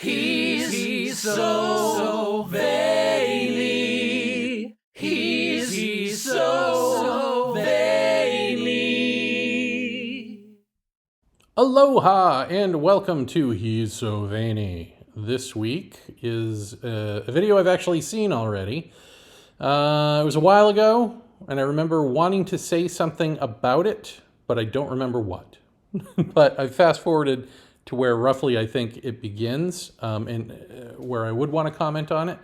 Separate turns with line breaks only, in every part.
He's so veiny. He's so veiny.
Aloha and welcome to He's So Vaeni. This week is a video I've actually seen already. It was a while ago, and I remember wanting to say something about it, but I don't remember what. But I fast-forwarded to where roughly I think it begins, and where I would want to comment on it,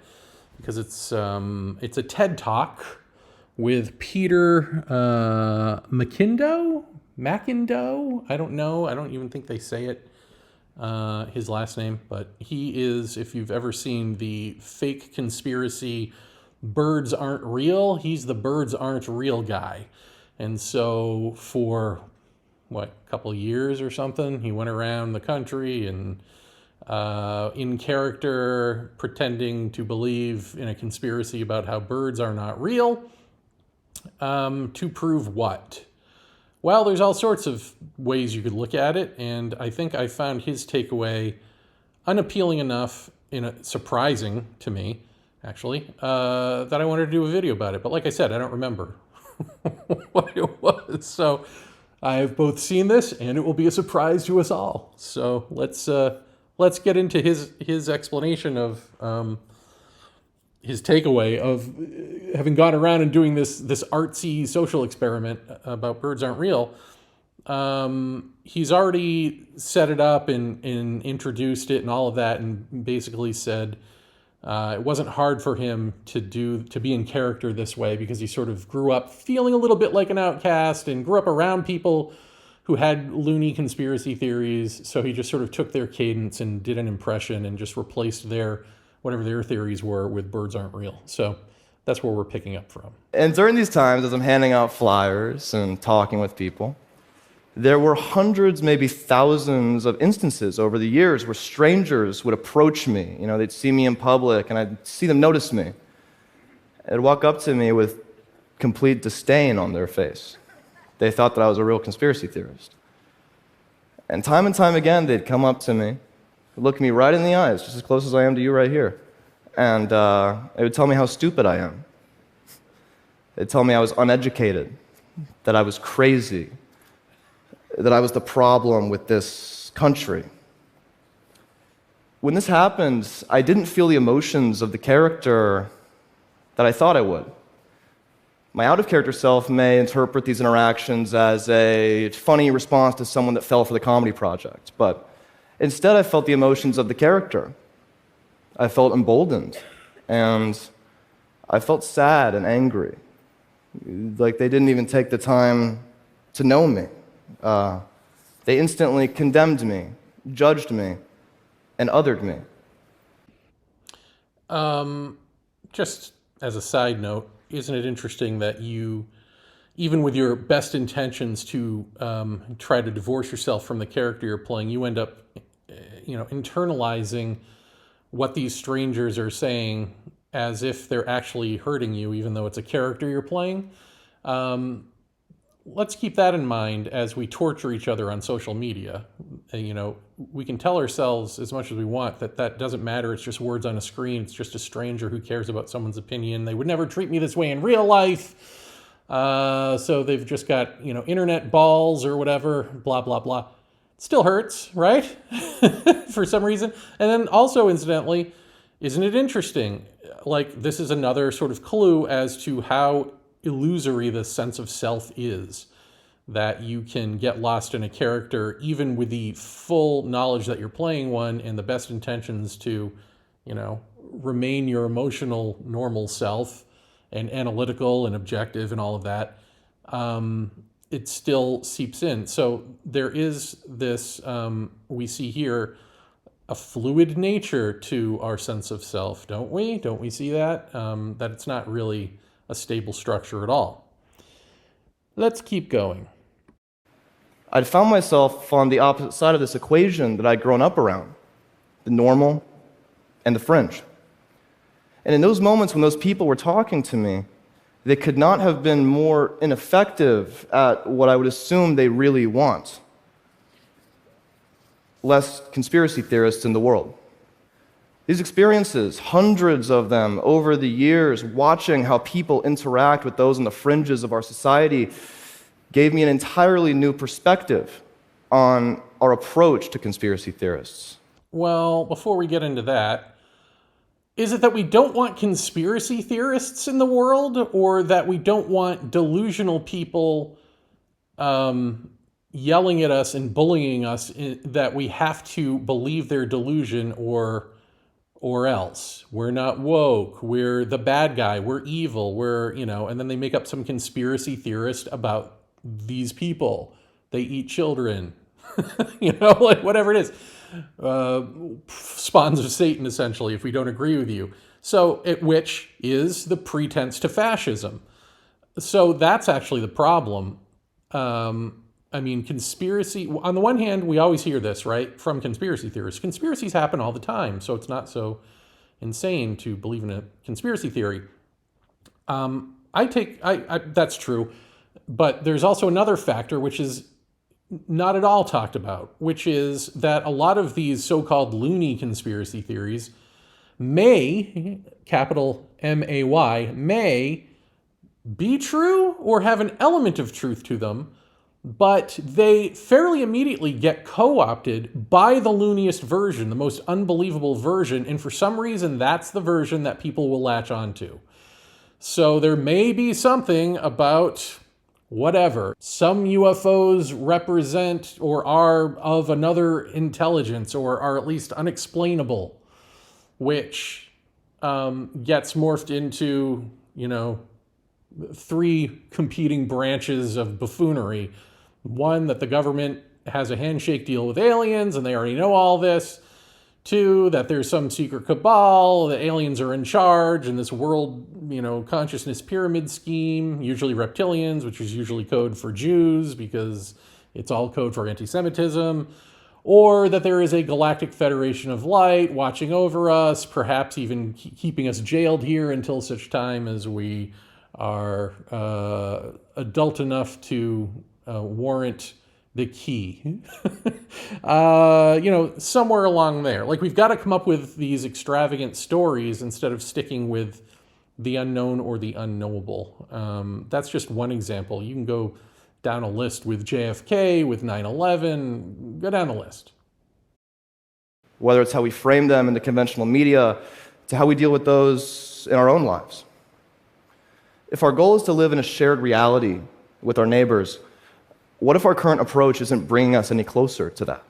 because it's a TED Talk with Peter McIndoe? I don't know. I don't even think they say it, his last name, but he is, if you've ever seen the fake conspiracy birds aren't real, he's the birds aren't real guy. And so for a couple of years or something, he went around the country and in character pretending to believe in a conspiracy about how birds are not real, to prove what? Well, there's all sorts of ways you could look at it, and I think I found his takeaway unappealing enough, surprising to me, actually, that I wanted to do a video about it. But like I said, I don't remember what it was. So I've both seen this, and it will be a surprise to us all. So let's get into his explanation of his takeaway of having gone around and doing this artsy social experiment about birds aren't real. He's already set it up and introduced it and all of that, and basically said it wasn't hard for him to be in character this way because he sort of grew up feeling a little bit like an outcast and grew up around people who had loony conspiracy theories. So he just sort of took their cadence and did an impression and just replaced whatever their theories were with birds aren't real. So that's where we're picking up from.
And during these times, as I'm handing out flyers and talking with people, there were hundreds, maybe thousands of instances over the years where strangers would approach me. They'd see me in public, and I'd see them notice me. They'd walk up to me with complete disdain on their face. They thought that I was a real conspiracy theorist. And time again, they'd come up to me, look me right in the eyes, just as close as I am to you right here, and they would tell me how stupid I am. They'd tell me I was uneducated, that I was crazy, that I was the problem with this country. When this happened, I didn't feel the emotions of the character that I thought I would. My out-of-character self may interpret these interactions as a funny response to someone that fell for the comedy project, but instead I felt the emotions of the character. I felt emboldened, and I felt sad and angry, like they didn't even take the time to know me. They instantly condemned me, judged me, and othered me.
Just as a side note, isn't it interesting that you, even with your best intentions to try to divorce yourself from the character you're playing, you end up, internalizing what these strangers are saying as if they're actually hurting you, even though it's a character you're playing. Let's keep that in mind as we torture each other on social media. We can tell ourselves as much as we want that doesn't matter. It's just words on a screen. It's just a stranger who cares about someone's opinion. They would never treat me this way in real life. So they've just got, internet balls or whatever, blah, blah, blah. It still hurts, right? For some reason. And then also, incidentally, isn't it interesting? Like, this is another sort of clue as to how illusory the sense of self is, that you can get lost in a character even with the full knowledge that you're playing one and the best intentions to, remain your emotional normal self and analytical and objective and all of that. It still seeps in. So there is this, we see here, a fluid nature to our sense of self, don't we? Don't we see that? That it's not really a stable structure at all. Let's keep going.
I'd found myself on the opposite side of this equation that I'd grown up around, the normal and the fringe. And in those moments when those people were talking to me, they could not have been more ineffective at what I would assume they really want. Less conspiracy theorists in the world. These experiences, hundreds of them over the years, watching how people interact with those on the fringes of our society, gave me an entirely new perspective on our approach to conspiracy theorists.
Well, before we get into that, is it that we don't want conspiracy theorists in the world, or that we don't want delusional people yelling at us and bullying us that we have to believe their delusion or else? We're not woke, we're the bad guy, we're evil, and then they make up some conspiracy theorist about these people. They eat children, like whatever it is. Spawns of Satan, essentially, if we don't agree with you. So, which is the pretense to fascism. So that's actually the problem. Conspiracy, on the one hand, we always hear this, right, from conspiracy theorists. Conspiracies happen all the time, so it's not so insane to believe in a conspiracy theory. That's true, but there's also another factor, which is not at all talked about, which is that a lot of these so-called loony conspiracy theories may, capital M-A-Y, may be true or have an element of truth to them, but they fairly immediately get co-opted by the looniest version, the most unbelievable version, and for some reason that's the version that people will latch onto. So there may be something about whatever. Some UFOs represent or are of another intelligence or are at least unexplainable, which gets morphed into, three competing branches of buffoonery. One, that the government has a handshake deal with aliens and they already know all this. Two, that there's some secret cabal, the aliens are in charge, and this world, consciousness pyramid scheme, usually reptilians, which is usually code for Jews because it's all code for anti-Semitism. Or that there is a galactic federation of light watching over us, perhaps even keeping us jailed here until such time as we are adult enough to warrant the key. Somewhere along there. Like, we've got to come up with these extravagant stories instead of sticking with the unknown or the unknowable. That's just one example. You can go down a list with JFK, with 9/11, go down the list.
Whether it's how we frame them in the conventional media, to how we deal with those in our own lives. If our goal is to live in a shared reality with our neighbors, what if our current approach isn't bringing us any closer to that?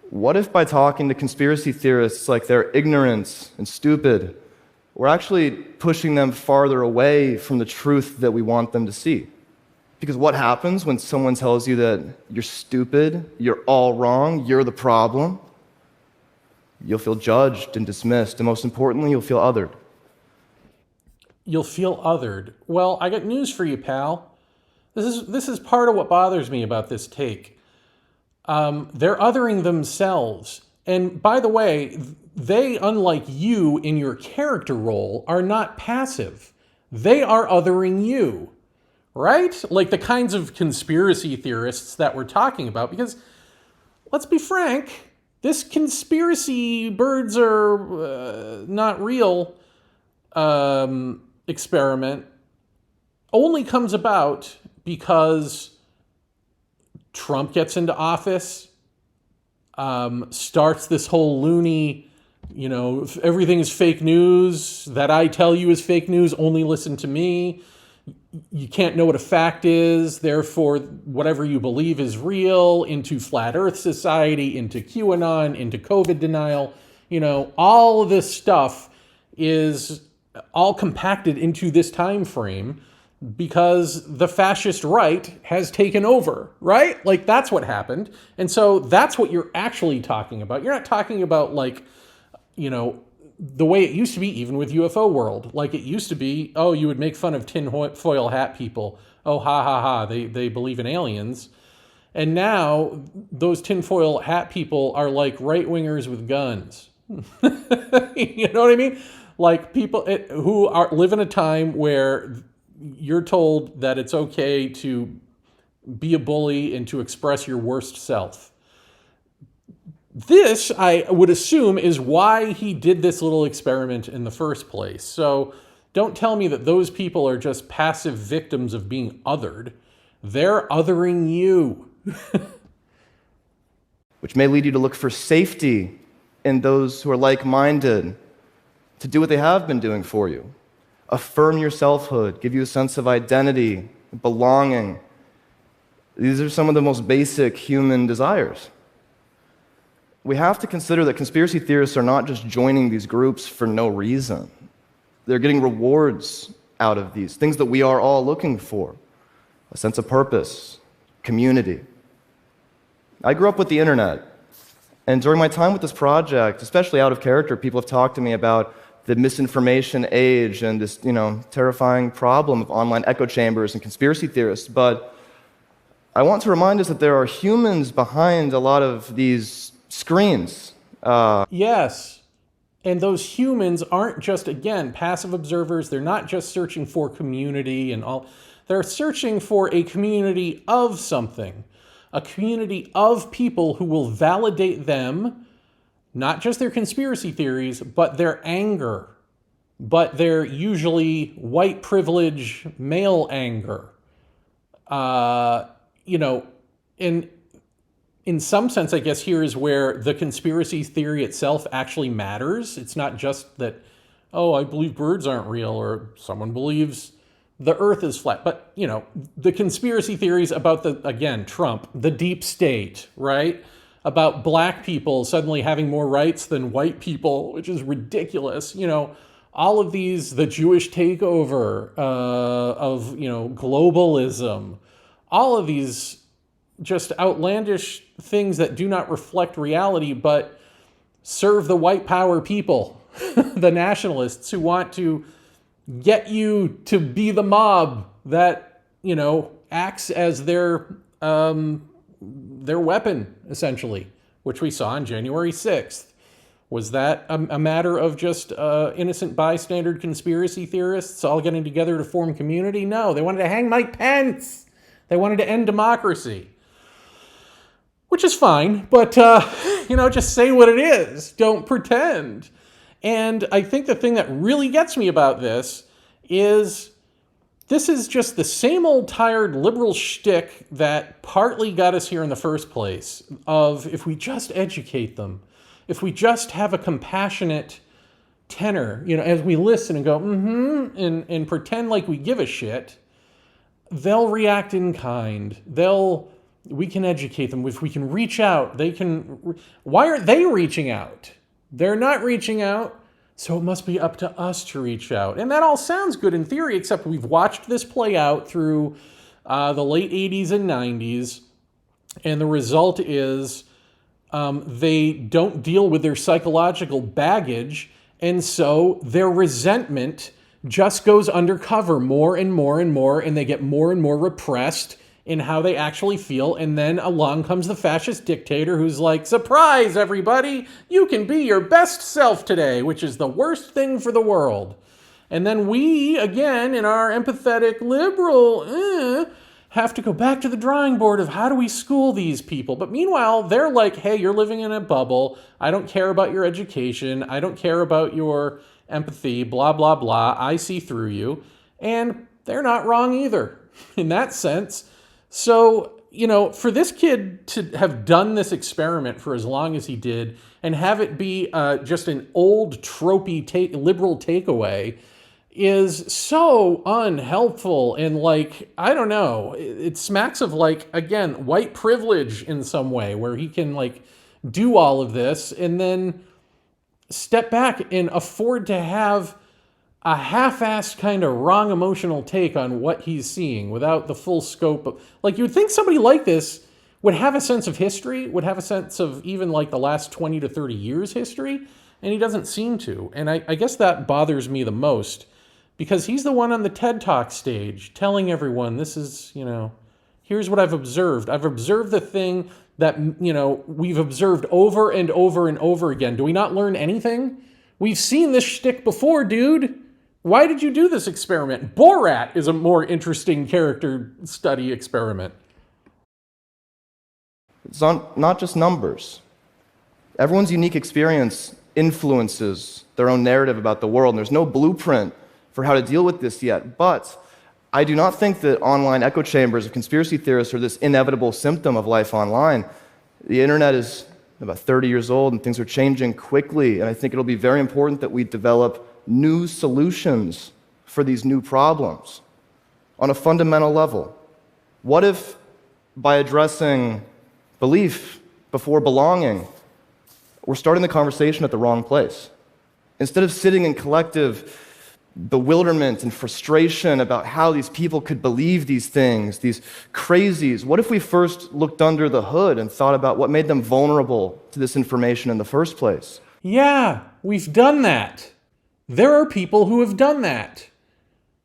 What if by talking to conspiracy theorists like they're ignorant and stupid, we're actually pushing them farther away from the truth that we want them to see? Because what happens when someone tells you that you're stupid, you're all wrong, you're the problem? You'll feel judged and dismissed, and most importantly, you'll feel othered.
You'll feel othered. Well, I got news for you, pal. This is part of what bothers me about this take. They're othering themselves. And by the way, they, unlike you in your character role, are not passive. They are othering you, right? Like the kinds of conspiracy theorists that we're talking about. Because, let's be frank, this conspiracy birds are not real experiment only comes about because Trump gets into office, starts this whole loony, everything is fake news, that I tell you is fake news, only listen to me. You can't know what a fact is, therefore whatever you believe is real, into flat earth society, into QAnon, into COVID denial. All of this stuff is all compacted into this time frame because the fascist right has taken over, right? Like, that's what happened. And so that's what you're actually talking about. You're not talking about, the way it used to be, even with UFO world. Like, it used to be, oh, you would make fun of tinfoil hat people. Oh, ha, ha, ha, they believe in aliens. And now those tinfoil hat people are like right-wingers with guns. You know what I mean? Like, people who live in a time where you're told that it's okay to be a bully and to express your worst self. This, I would assume, is why he did this little experiment in the first place. So don't tell me that those people are just passive victims of being othered. They're othering you.
Which may lead you to look for safety in those who are like-minded, to do what they have been doing for you. Affirm your selfhood, give you a sense of identity, belonging. These are some of the most basic human desires. We have to consider that conspiracy theorists are not just joining these groups for no reason. They're getting rewards out of these, things that we are all looking for. A sense of purpose, community. I grew up with the internet, and during my time with this project, especially out of character, people have talked to me about the misinformation age and this, terrifying problem of online echo chambers and conspiracy theorists. But I want to remind us that there are humans behind a lot of these screens.
Yes. And those humans aren't just, again, passive observers. They're not just searching for community and all. They're searching for a community of something. A community of people who will validate them, not just their conspiracy theories, but their anger, but their usually white privilege male anger. In some sense, I guess here is where the conspiracy theory itself actually matters. It's not just that, oh, I believe birds aren't real, or someone believes the earth is flat. But, the conspiracy theories about Trump, the deep state, right? About black people suddenly having more rights than white people, which is ridiculous. All of these, the Jewish takeover of, globalism, all of these just outlandish things that do not reflect reality, but serve the white power people, the nationalists who want to get you to be the mob that, acts as their weapon, essentially, which we saw on January 6th. Was that a matter of just innocent bystander conspiracy theorists all getting together to form community? No, they wanted to hang Mike Pence. They wanted to end democracy. Which is fine, but, just say what it is. Don't pretend. And I think the thing that really gets me about this is just the same old tired liberal shtick that partly got us here in the first place, of if we just educate them, if we just have a compassionate tenor, as we listen and go, and pretend like we give a shit, they'll react in kind. We can educate them. If we can reach out, they can. Why aren't they reaching out? They're not reaching out, so it must be up to us to reach out. And that all sounds good in theory, except we've watched this play out through the late 80s and 90s, and the result is they don't deal with their psychological baggage, and so their resentment just goes undercover more and more and more, and they get more and more repressed in how they actually feel, and then along comes the fascist dictator who's like, surprise, everybody, you can be your best self today, which is the worst thing for the world. And then we, again, in our empathetic liberal, have to go back to the drawing board of how do we school these people. But meanwhile, they're like, hey, you're living in a bubble. I don't care about your education. I don't care about your empathy, blah, blah, blah. I see through you. And they're not wrong either in that sense. So, for this kid to have done this experiment for as long as he did and have it be just an old tropey liberal takeaway is so unhelpful. And I don't know, it smacks of again, white privilege in some way, where he can do all of this and then step back and afford to have a half-assed kind of wrong emotional take on what he's seeing without the full scope of, you would think somebody like this would have a sense of history, would have a sense of even the last 20 to 30 years history, and he doesn't seem to. And I guess that bothers me the most, because he's the one on the TED Talk stage telling everyone, this is, here's what I've observed. I've observed the thing that, we've observed over and over and over again. Do we not learn anything? We've seen this shtick before, dude. Why did you do this experiment? Borat is a more interesting character study experiment.
It's not just numbers. Everyone's unique experience influences their own narrative about the world, and there's no blueprint for how to deal with this yet. But I do not think that online echo chambers of conspiracy theorists are this inevitable symptom of life online. The internet is about 30 years old, and things are changing quickly, and I think it'll be very important that we develop new solutions for these new problems on a fundamental level. What if, by addressing belief before belonging, we're starting the conversation at the wrong place? Instead of sitting in collective bewilderment and frustration about how these people could believe these things, these crazies, what if we first looked under the hood and thought about what made them vulnerable to this information in the first place?
Yeah, we've done that. There are people who have done that.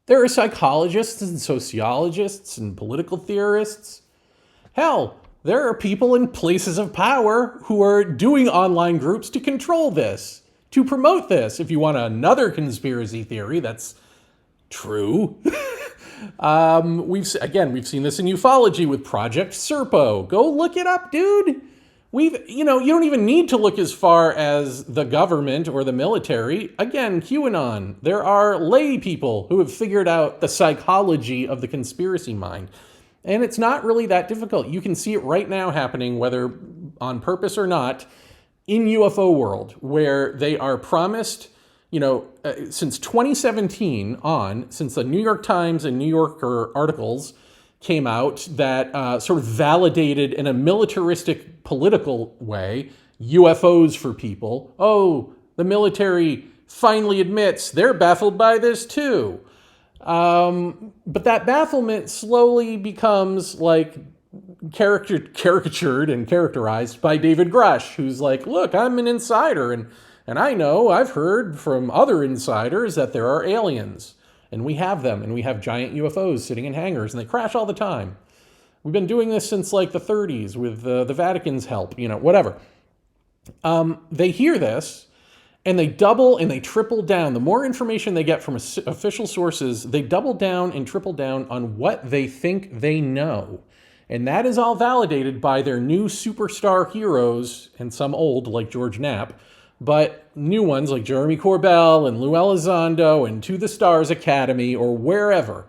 There are psychologists and sociologists and political theorists. Hell, there are people in places of power who are doing online groups to control this, to promote this. If you want another conspiracy theory that's true, we've seen this in ufology with Project Serpo. Go look it up, dude. You don't even need to look as far as the government or the military. Again, QAnon. There are lay people who have figured out the psychology of the conspiracy mind. And it's not really that difficult. You can see it right now happening, whether on purpose or not, in UFO world, where they are promised, since 2017 on, since the New York Times and New Yorker articles came out that sort of validated in a militaristic political way UFOs for people. Oh, the military finally admits they're baffled by this too. But that bafflement slowly becomes like caricatured and characterized by David Grush, who's like, look, I'm an insider, and I've heard from other insiders that there are aliens, and we have them, and we have giant UFOs sitting in hangars, and they crash all the time. We've been doing this since like the 30s with the Vatican's help, whatever. They hear this, and they double and they triple down. The more information they get from official sources, they double down and triple down on what they think they know. And that is all validated by their new superstar heroes, and some old, like George Knapp, but new ones like Jeremy Corbell and Lou Elizondo and To the Stars Academy or wherever.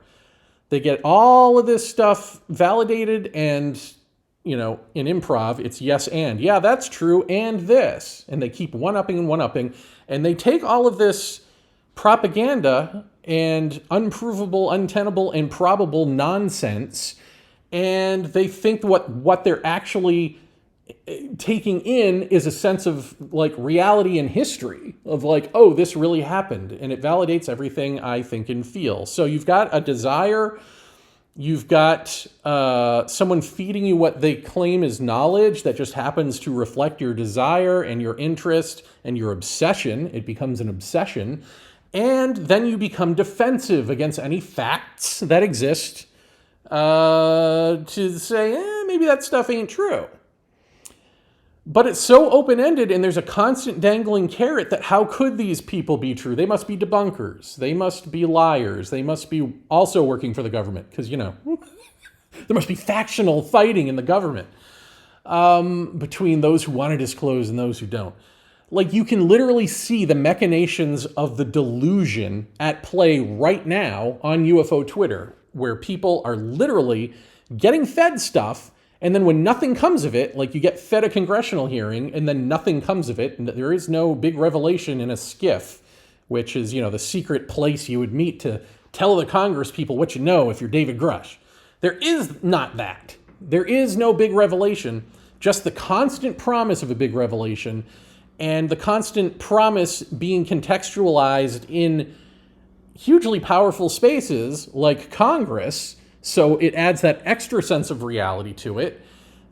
They get all of this stuff validated, and, in improv, it's yes and. Yeah, that's true, and this. And they keep one-upping and one-upping. And they take all of this propaganda and unprovable, untenable, and probable nonsense, and they think what they're actually taking in is a sense of like reality and history of like, oh, this really happened, and it validates everything I think and feel. So you've got a desire, you've got someone feeding you what they claim is knowledge that just happens to reflect your desire and your interest and your obsession. It becomes an obsession, and then you become defensive against any facts that exist to say, maybe that stuff ain't true. But it's so open-ended, and there's a constant dangling carrot that how could these people be true? They must be debunkers. They must be liars. They must be also working for the government, because, there must be factional fighting in the government between those who want to disclose and those who don't. Like, you can literally see the machinations of the delusion at play right now on UFO Twitter, where people are literally getting fed stuff, and then when nothing comes of it, like you get fed a congressional hearing, and then nothing comes of it, and there is no big revelation in a skiff, which is, the secret place you would meet to tell the Congress people what you know if you're David Grush. There is not that. There is no big revelation, just the constant promise of a big revelation, and the constant promise being contextualized in hugely powerful spaces like Congress, so it adds that extra sense of reality to it,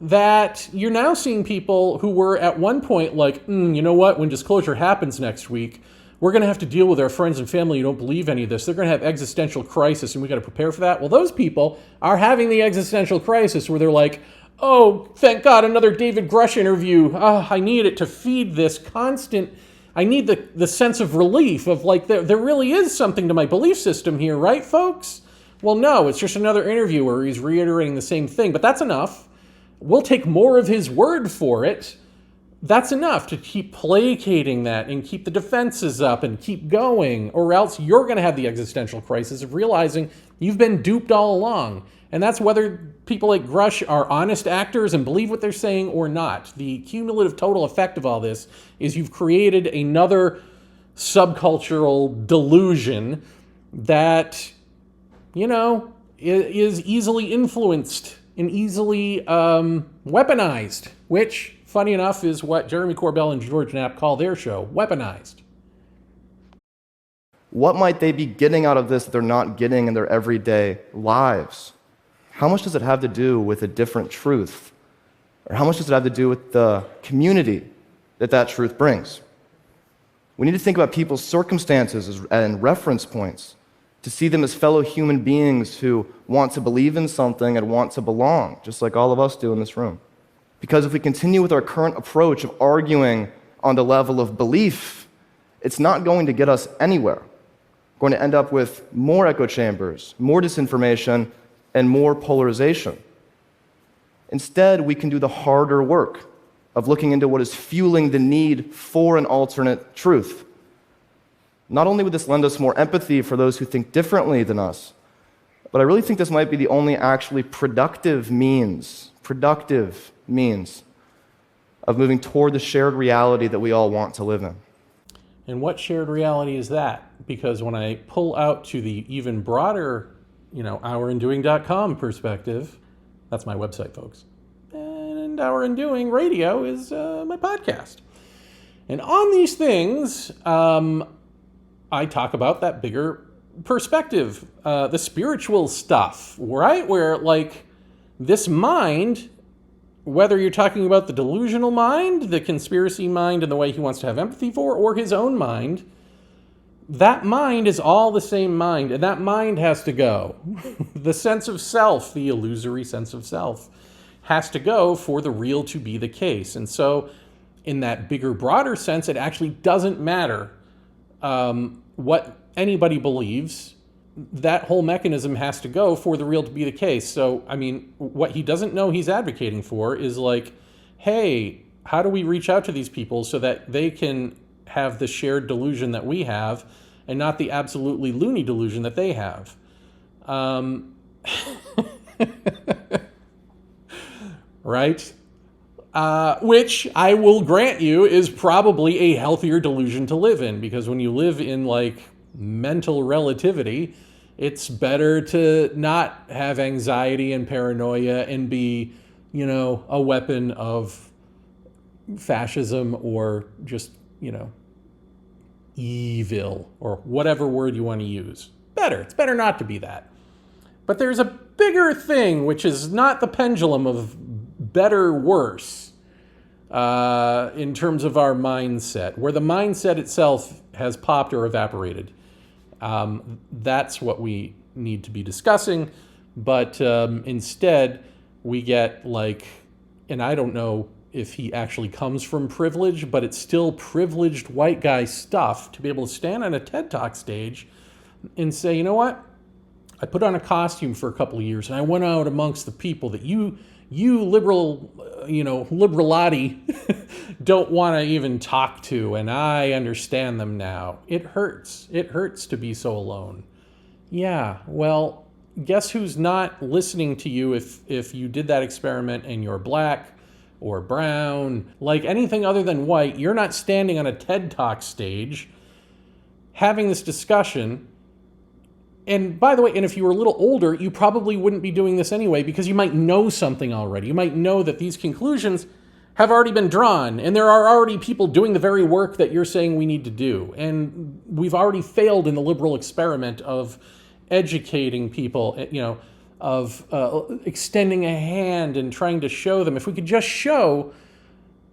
that you're now seeing people who were at one point like, you know what, when disclosure happens next week, we're going to have to deal with our friends and family who don't believe any of this. They're going to have existential crisis, and we got to prepare for that. Well, those people are having the existential crisis where they're like, oh, thank God, another David Grush interview. Oh, I need it to feed this constant... I need the sense of relief of like, there really is something to my belief system here, right, folks? Well, no, it's just another interview where he's reiterating the same thing, but that's enough. We'll take more of his word for it, that's enough to keep placating that and keep the defenses up and keep going, or else you're going to have the existential crisis of realizing you've been duped all along. And that's whether people like Grush are honest actors and believe what they're saying or not. The cumulative total effect of all this is you've created another subcultural delusion that, is easily influenced and easily weaponized, which, funny enough, is what Jeremy Corbell and George Knapp call their show, Weaponized.
What might they be getting out of this that they're not getting in their everyday lives? How much does it have to do with a different truth? Or how much does it have to do with the community that truth brings? We need to think about people's circumstances and reference points to see them as fellow human beings who want to believe in something and want to belong, just like all of us do in this room. Because if we continue with our current approach of arguing on the level of belief, it's not going to get us anywhere. We're going to end up with more echo chambers, more disinformation, and more polarization. Instead, we can do the harder work of looking into what is fueling the need for an alternate truth. Not only would this lend us more empathy for those who think differently than us, but I really think this might be the only actually productive means of moving toward the shared reality that we all want to live in.
And what shared reality is that? Because when I pull out to the even broader, ourindoing.com perspective, that's my website, folks. And Hour in Doing Radio is my podcast. And on these things, I talk about that bigger perspective, the spiritual stuff, right? Where, this mind, whether you're talking about the delusional mind, the conspiracy mind and the way he wants to have empathy for, or his own mind, that mind is all the same mind, and that mind has to go. The sense of self, the illusory sense of self, has to go for the real to be the case. And so, in that bigger, broader sense, it actually doesn't matter what anybody believes. That whole mechanism has to go for the real to be the case. So, what he doesn't know he's advocating for is hey, how do we reach out to these people so that they can have the shared delusion that we have and not the absolutely loony delusion that they have? Right? Which I will grant you is probably a healthier delusion to live in, because when you live in mental relativity, it's better to not have anxiety and paranoia and be, a weapon of fascism or just, evil or whatever word you want to use. It's better not to be that. But there's a bigger thing, which is not the pendulum of better, worse, in terms of our mindset, where the mindset itself has popped or evaporated. That's what we need to be discussing, but instead we get and I don't know if he actually comes from privilege, but it's still privileged white guy stuff to be able to stand on a TED Talk stage and say, you know what? I put on a costume for a couple of years and I went out amongst the people that you liberal, liberati don't want to even talk to, and I understand them now. It hurts. It hurts to be so alone. Yeah, well, guess who's not listening to you if you did that experiment and you're black or brown, anything other than white? You're not standing on a TED Talk stage having this discussion. And by the way, and if you were a little older, you probably wouldn't be doing this anyway, because you might know something already. You might know that these conclusions have already been drawn, and there are already people doing the very work that you're saying we need to do. And we've already failed in the liberal experiment of educating people, of extending a hand and trying to show them. If we could just show,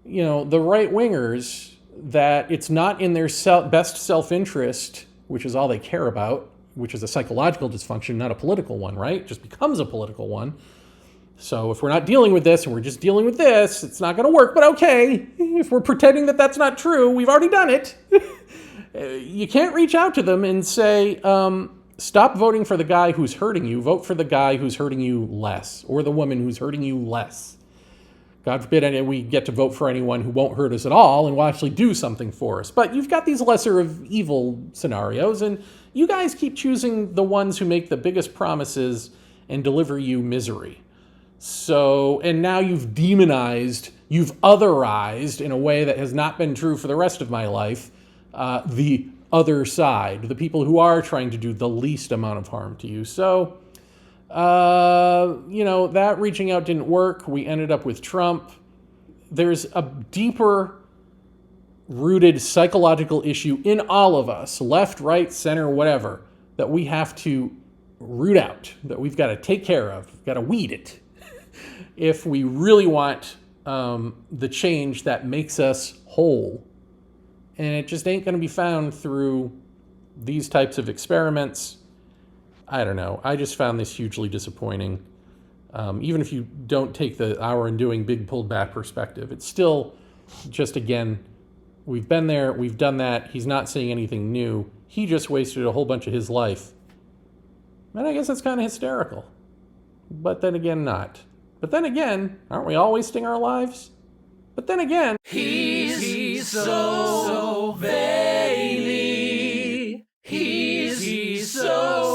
the right-wingers that it's not in their best self-interest, which is all they care about, which is a psychological dysfunction, not a political one, right? It just becomes a political one. So if we're not dealing with this and we're just dealing with this, it's not going to work. But okay, if we're pretending that that's not true, we've already done it. You can't reach out to them and say, stop voting for the guy who's hurting you. Vote for the guy who's hurting you less, or the woman who's hurting you less. God forbid we get to vote for anyone who won't hurt us at all and will actually do something for us. But you've got these lesser of evil scenarios, and you guys keep choosing the ones who make the biggest promises and deliver you misery. So, and now you've demonized, you've otherized in a way that has not been true for the rest of my life, the other side, the people who are trying to do the least amount of harm to you. So, that reaching out didn't work. We ended up with Trump. There's a deeper rooted psychological issue in all of us, left, right, center, whatever, that we have to root out, that we've got to take care of, we've got to weed it, if we really want the change that makes us whole. And it just ain't going to be found through these types of experiments. I don't know. I just found this hugely disappointing. Even if you don't take the hour in doing big pulled back perspective, it's still just, again, we've been there, we've done that. He's not saying anything new. He just wasted a whole bunch of his life. And I guess that's kind of hysterical. But then again, not. But then again, aren't we all wasting our lives? But then again,
He's so veiny. He's so